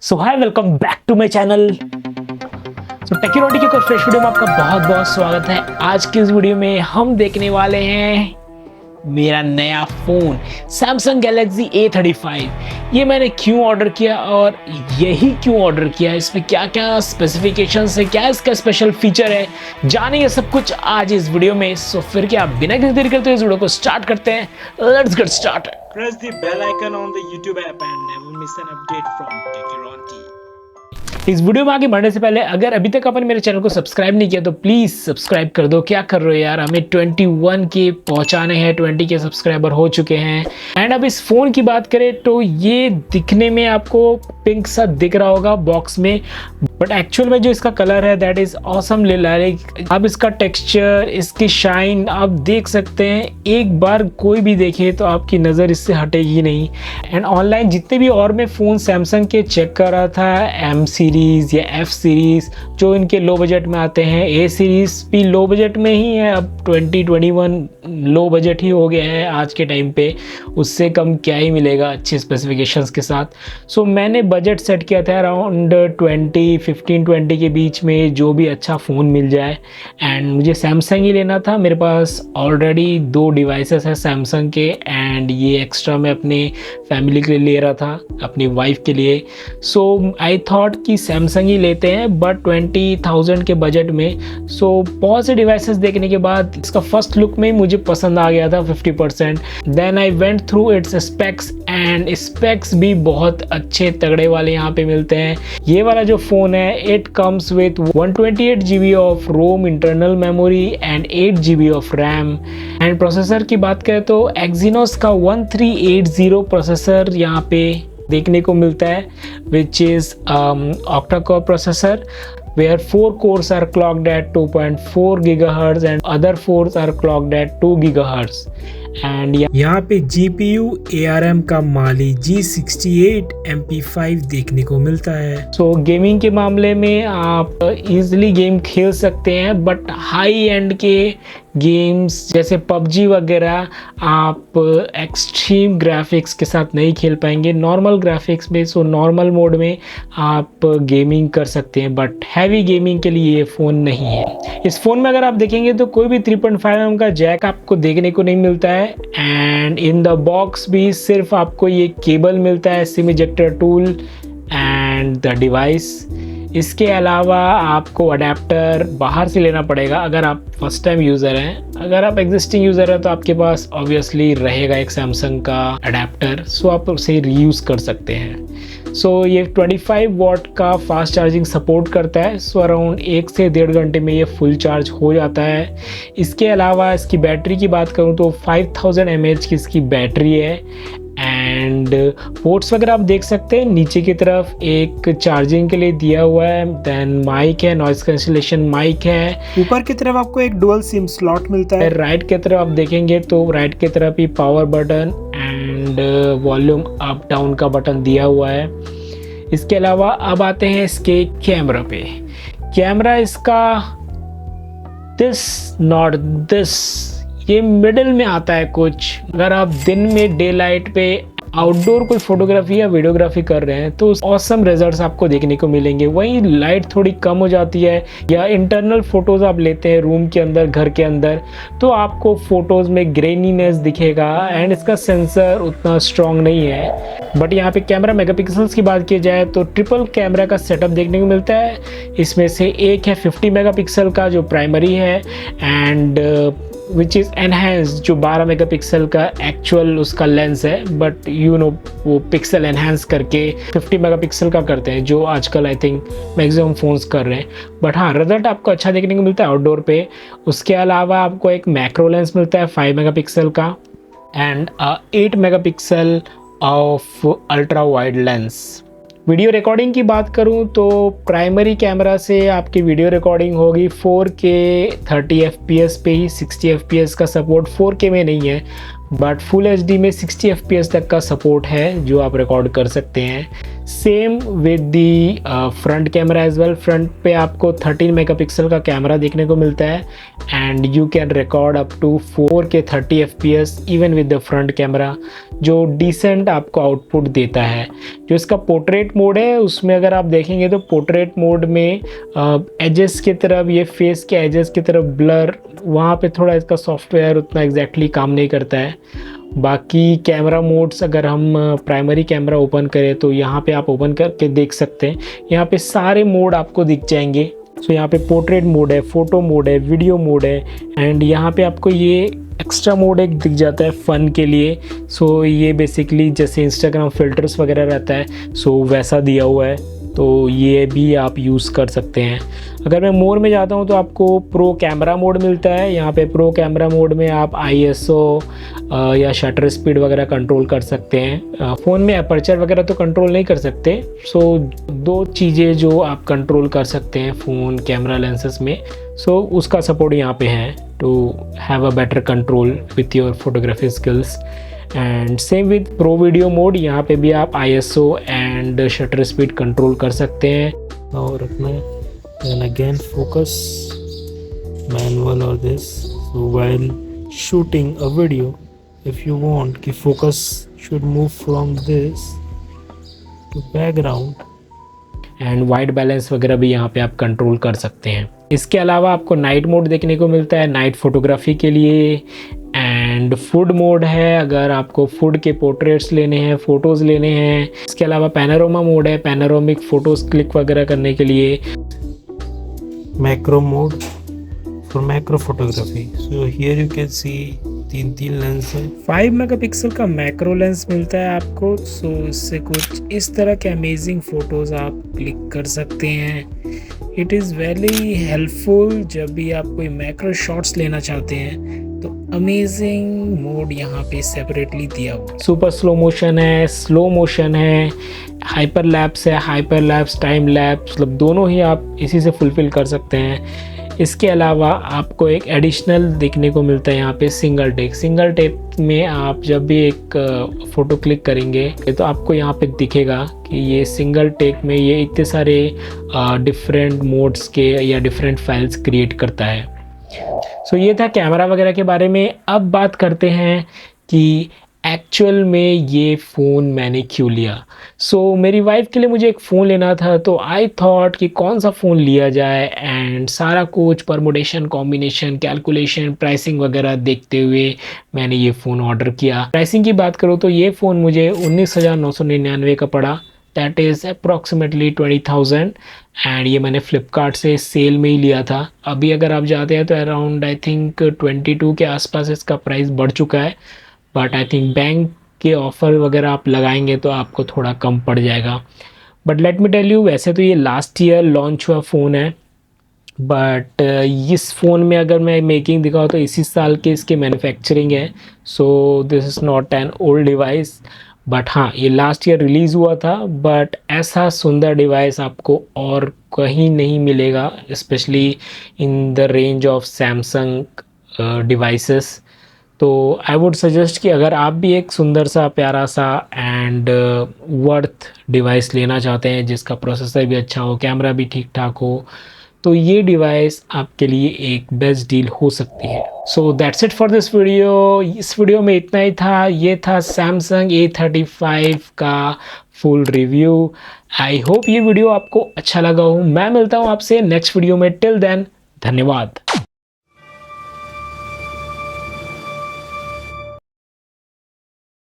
So hi, welcome back to my channel. Technology के कोई fresh video में आपका बहुत बहुत स्वागत है। आज की इस वीडियो में हम देखने वाले हैं मेरा नया फ़ोन Samsung Galaxy A35। ये मैंने क्यों ऑर्डर किया और यही क्यों ऑर्डर किया, इसमें क्या क्या स्पेसिफिकेशंस है, क्या इसका स्पेशल फीचर है, जानेंगे सब कुछ आज इस वीडियो में। सो फिर क्या बिना किसी देरी करते हुए इस वीडियो को स्टार्ट करते हैं। Let's get started. Press the bell icon on the YouTube app and never miss an update from Technology। इस वीडियो में आगे बढ़ने से पहले अगर अभी तक आपने मेरे चैनल को सब्सक्राइब नहीं किया तो प्लीज़ सब्सक्राइब कर दो। क्या कर रहे हो यार, हमें 21 के पहुंचाने हैं, 20 के सब्सक्राइबर हो चुके हैं। एंड अब इस फ़ोन की बात करें तो ये दिखने में आपको पिंक सा दिख रहा होगा बॉक्स में, बट एक्चुअल में जो इसका कलर है दैट इज़ ऑसम लिलारिक। अब इसका टेक्सचर, इसकी शाइन आप देख सकते हैं। एक बार कोई भी देखे तो आपकी नज़र इससे हटेगी नहीं। एंड ऑनलाइन जितने भी और मैं फ़ोन सैमसंग के चेक कर रहा था, M सीरीज़ या F सीरीज़ जो इनके लो बजट में आते हैं, A सीरीज़ भी लो बजट में ही है। अब 2021 लो बजट ही हो गया है आज के टाइम पे, उससे कम क्या ही मिलेगा अच्छे स्पेसिफिकेशंस के साथ। सो मैंने बजट सेट किया था अराउंड 15-20 के बीच में, जो भी अच्छा फ़ोन मिल जाए। एंड मुझे सैमसंग ही लेना था। मेरे पास ऑलरेडी 2 डिवाइसेस है सैमसंग के, एंड ये एक्स्ट्रा मैं अपने फैमिली के लिए ले रहा था, अपनी वाइफ के लिए। सो आई थॉट कि सैमसंग ही लेते हैं, बट 20,000 के बजट में। सो बहुत से डिवाइसेस देखने के बाद इसका फर्स्ट लुक में मुझे पसंद आ गया था 50%। Then I went through its specs, and specs भी बहुत अच्छे तगड़े वाले यहाँ पे मिलते हैं। ये वाला जो फ़ोन है it comes with 128 GB of ROM internal memory and 8 GB of RAM. And processor की बात करें तो एक्जीनोस का 1380 प्रोसेसर यहाँ पे देखने को मिलता है, which is octa core processor where 4 cores are clocked at 2.4 GHz and other 4 are clocked at 2 GHz। And यहाँ पे GPU ARM का माली G68 MP5 देखने को मिलता है। सो गेमिंग के मामले में आप इजीली गेम खेल सकते हैं, बट हाई एंड के गेम्स जैसे PUBG वगैरह आप एक्सट्रीम ग्राफिक्स के साथ नहीं खेल पाएंगे। नॉर्मल ग्राफिक्स में, सो नॉर्मल मोड में आप गेमिंग कर सकते हैं, बट हैवी गेमिंग के लिए ये फ़ोन नहीं है। इस फ़ोन में अगर आप देखेंगे तो कोई भी 3.5mm का जैक आपको देखने को नहीं मिलता है। एंड इन द बॉक्स भी सिर्फ आपको ये केबल मिलता है, SIM ejector tool and the device. इसके अलावा आपको अडेप्टर बाहर से लेना पड़ेगा अगर आप फर्स्ट टाइम यूज़र हैं। अगर आप एग्जिस्टिंग यूज़र हैं तो आपके पास ऑब्वियसली रहेगा एक सैमसंग का अडेप्टर, सो आप उसे रीयूज़ कर सकते हैं। सो ये 25 वॉट का फास्ट चार्जिंग सपोर्ट करता है। सो अराउंड 1 से 1.5 घंटे में ये फुल चार्ज हो जाता है। इसके अलावा इसकी बैटरी की बात करूँ तो 5000 mAh की इसकी बैटरी है। एंड पोर्ट्स वगैरह आप देख सकते हैं, नीचे की तरफ एक चार्जिंग के लिए दिया हुआ है, देन माइक है, नॉइस कैंसिलेशन माइक है। ऊपर की तरफ आपको एक डुअल सिम स्लॉट मिलता है। राइट की तरफ आप देखेंगे तो राइट की तरफ ही power button and volume up down का बटन दिया हुआ है। इसके अलावा अब आते हैं इसके कैमरा पे। कैमरा इसका दिस नॉट दिस, ये मिडिल में आता है कुछ। अगर आप दिन में डे लाइट पे आउटडोर कोई फोटोग्राफी या वीडियोग्राफी कर रहे हैं तो ऑसम रिजल्ट्स आपको देखने को मिलेंगे। वहीं लाइट थोड़ी कम हो जाती है या इंटरनल फोटोज़ आप लेते हैं रूम के अंदर, घर के अंदर, तो आपको फोटोज़ में ग्रेनीनेस दिखेगा। एंड इसका सेंसर उतना स्ट्रॉन्ग नहीं है। बट यहाँ पे कैमरा मेगापिक्सल्स की बात की जाए तो ट्रिपल कैमरा का सेटअप देखने को मिलता है। इसमें से एक है 50 मेगापिक्सल का जो प्राइमरी है, एंड विच इज़ एनहेंस्ड जो 12 मेगापिक्सल का एक्चुअल उसका लेंस है, बट यू नो वो पिक्सल एनहेंस करके 50 मेगापिक्सल का करते हैं, जो आजकल आई थिंक मैक्सिमम फ़ोन्स कर रहे हैं। बट हाँ, रिजल्ट आपको अच्छा देखने को मिलता है आउटडोर पे। उसके अलावा आपको एक मैक्रो लेंस मिलता है 5 मेगापिक्सल का and 8 megapixel of ultra wide lens. Video recording की बात करूं तो प्राइमरी कैमरा से आपकी वीडियो रिकॉर्डिंग होगी 4K 30 FPS पे ही। 60 FPS का सपोर्ट 4K में नहीं है, बट फुल HD में 60 FPS तक का सपोर्ट है जो आप रिकॉर्ड कर सकते हैं। Same with the front camera as well. Front पे आपको 13 मेगापिक्सल का कैमरा देखने को मिलता है and you can record up to 4K 30 FPS even with the front camera, जो डिसेंट आपको आउटपुट देता है। जो इसका पोर्ट्रेट मोड है उसमें अगर आप देखेंगे तो पोर्ट्रेट मोड में एजेस की तरफ, ये फेस के एजेस की तरफ ब्लर, वहाँ पे थोड़ा इसका सॉफ्टवेयर उतना एग्जैक्टली काम नहीं करता है। बाकी कैमरा मोड्स अगर हम प्राइमरी कैमरा ओपन करें तो यहाँ पे आप ओपन करके देख सकते हैं, यहाँ पे सारे मोड आपको दिख जाएंगे। सो यहाँ पे पोर्ट्रेट मोड है, फ़ोटो मोड है, वीडियो मोड है एंड यहाँ पे आपको ये एक्स्ट्रा मोड एक दिख जाता है फ़न के लिए। सो ये बेसिकली जैसे इंस्टाग्राम फ़िल्टर्स वगैरह रहता है, सो वैसा दिया हुआ है, तो ये भी आप यूज़ कर सकते हैं। अगर मैं मोर में जाता हूँ तो आपको प्रो कैमरा मोड मिलता है। यहाँ पे प्रो कैमरा मोड में आप ISO या शटर स्पीड वगैरह कंट्रोल कर सकते हैं। फ़ोन में अपर्चर वगैरह तो कंट्रोल नहीं कर सकते। सो 2 चीज़ें जो आप कंट्रोल कर सकते हैं फ़ोन कैमरा लेंसेज में, सो उसका सपोर्ट यहाँ पे है to have a better control with your photography skills. And same with pro video mode, यहाँ पे भी आप ISO and shutter speed control कर सकते हैं। और रखना है and again focus manual or this, so while shooting a video if you want कि focus should move from this to background and white balance वगैरह भी यहाँ पे आप कंट्रोल कर सकते हैं। इसके अलावा आपको नाइट मोड देखने को मिलता है नाइट फोटोग्राफी के लिए एंड फूड मोड है अगर आपको फूड के पोर्ट्रेट्स लेने हैं, फ़ोटोज़ लेने हैं। इसके अलावा पैनोरामा मोड है पैनोरामिक फ़ोटोज़ क्लिक वगैरह करने के लिए। Macro mode for macro photography, so here you can see 3 lens है। 5 मेगापिक्सल का मैक्रो लेंस मिलता है आपको, सो इससे कुछ इस तरह के अमेजिंग फ़ोटोज़ आप क्लिक कर सकते हैं। इट इज़ वेरी हेल्पफुल जब भी आप कोई मैक्रो शॉट्स लेना चाहते हैं, तो अमेजिंग मोड यहाँ पे सेपरेटली दिया हुआ। सुपर स्लो मोशन है, स्लो मोशन है, हाइपर लैप्स है, हाइपर लैप्स, टाइम लैप्स, मतलब दोनों ही आप इसी से फुलफ़िल कर सकते हैं। इसके अलावा आपको एक एडिशनल देखने को मिलता है यहाँ पे सिंगल टेक। सिंगल टेक में आप जब भी एक फ़ोटो क्लिक करेंगे तो आपको यहाँ पे दिखेगा कि ये सिंगल टेक में ये इतने सारे डिफरेंट मोड्स के या डिफरेंट फाइल्स क्रिएट करता है। सो ये था कैमरा वगैरह के बारे में। अब बात करते हैं कि एक्चुअल में ये फ़ोन मैंने क्यों लिया। सो मेरी वाइफ के लिए मुझे एक फ़ोन लेना था, तो आई थॉट कि कौन सा फ़ोन लिया जाए एंड सारा कुछ परमुटेशन, कॉम्बिनेशन, कैलकुलेशन, प्राइसिंग वगैरह देखते हुए मैंने ये फ़ोन ऑर्डर किया। प्राइसिंग की बात करूँ तो ये फ़ोन मुझे 19,999 का पड़ा, दैट इज़ अप्रॉक्सीमेटली 20,000 एंड ये मैंने फ़्लिपकार्ट से सेल में ही लिया था। अभी अगर आप जाते हैं तो अराउंड आई थिंक 22 के आसपास इसका प्राइस बढ़ चुका है, बट आई थिंक बैंक के ऑफ़र वगैरह आप लगाएंगे तो आपको थोड़ा कम पड़ जाएगा। But let me tell you, वैसे तो ये लास्ट ईयर लॉन्च हुआ फ़ोन है, बट इस फ़ोन में अगर मैं मेकिंग दिखाऊँ तो इसी साल के इसके मैन्युफैक्चरिंग है। So this is not an old device, but हाँ ये लास्ट ईयर रिलीज़ हुआ था। बट ऐसा सुंदर डिवाइस आपको और कहीं नहीं मिलेगा, specially in the range of Samsung devices. तो आई वुड सजेस्ट कि अगर आप भी एक सुंदर सा, प्यारा सा एंड वर्थ डिवाइस लेना चाहते हैं जिसका प्रोसेसर भी अच्छा हो, कैमरा भी ठीक ठाक हो, तो ये डिवाइस आपके लिए एक बेस्ट डील हो सकती है। So that's it for this video. इस वीडियो में इतना ही था। ये था सैमसंग A35 का फुल रिव्यू। आई होप ये वीडियो आपको अच्छा लगा हो। मैं मिलता हूँ आपसे नेक्स्ट वीडियो में। टिल देन, धन्यवाद।